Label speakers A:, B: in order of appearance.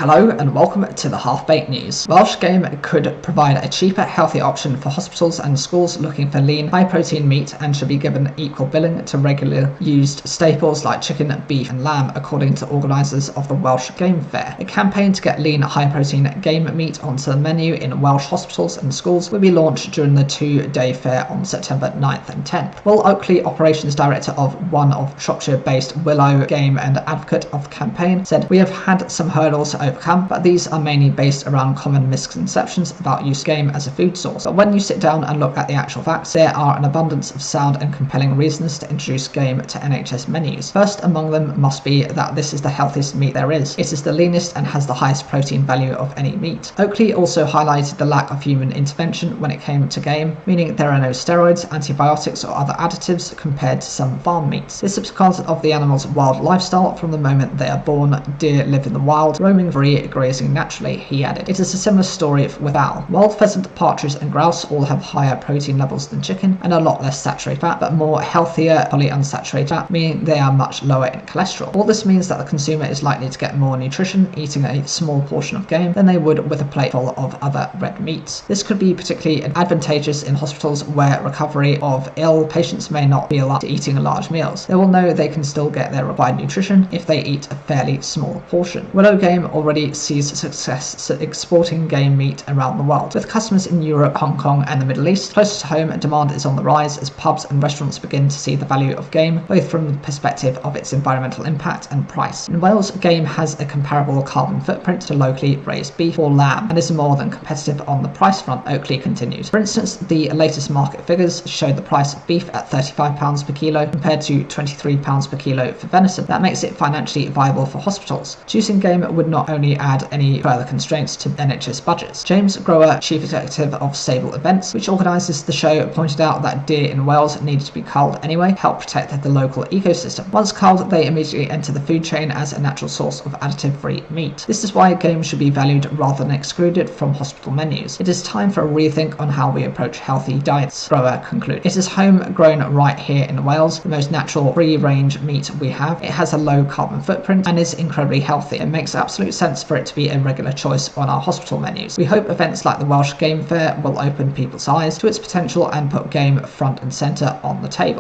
A: Hello and welcome to the Half-Baked News. Welsh Game could provide a cheaper, healthier option for hospitals and schools looking for lean, high-protein meat and should be given equal billing to regularly used staples like chicken, beef and lamb, according to organisers of the Welsh Game Fair. A campaign to get lean, high-protein game meat onto the menu in Welsh hospitals and schools will be launched during the two-day fair on September 9th and 10th. Will Oakley, Operations Director of one of Shropshire-based Willow Game and advocate of the campaign, said, "We have had some hurdles to overcome, but these are mainly based around common misconceptions about use game as a food source. But when you sit down and look at the actual facts, there are an abundance of sound and compelling reasons to introduce game to NHS menus. First among them must be that this is the healthiest meat there is. It is the leanest and has the highest protein value of any meat." Oakley also highlighted the lack of human intervention when it came to game, meaning there are no steroids, antibiotics or other additives compared to some farm meats. This is because of the animal's wild lifestyle. From the moment they are born, deer live in the wild, roaming free, grazing naturally, he added. It is a similar story with owl. Wild pheasant, partridge and grouse all have higher protein levels than chicken and a lot less saturated fat, but more healthier polyunsaturated fat, meaning they are much lower in cholesterol. All this means that the consumer is likely to get more nutrition eating a small portion of game than they would with a plate full of other red meats. This could be particularly advantageous in hospitals where recovery of ill patients may not feel up to eating large meals. They will know they can still get their required nutrition if they eat a fairly small portion. Willow Game already sees success exporting game meat around the world, with customers in Europe, Hong Kong and the Middle East. Closer to home, demand is on the rise as pubs and restaurants begin to see the value of game, both from the perspective of its environmental impact and price. In Wales, game has a comparable carbon footprint to locally raised beef or lamb and is more than competitive on the price front, Oakley continues. For instance, the latest market figures show the price of beef at £35 per kilo compared to £23 per kilo for venison. That makes it financially viable for hospitals. Choosing game would not only add any further constraints to NHS budgets. James Grower, chief executive of Stable Events, which organises the show, pointed out that deer in Wales needed to be culled anyway, help protect the local ecosystem. Once culled, they immediately enter the food chain as a natural source of additive-free meat. This is why game should be valued rather than excluded from hospital menus. It is time for a rethink on how we approach healthy diets, Grower concluded. It is homegrown right here in Wales, the most natural free-range meat we have. It has a low carbon footprint and is incredibly healthy. It makes absolute sense for it to be a regular choice on our hospital menus. We hope events like the Welsh Game Fair will open people's eyes to its potential and put game front and centre on the table.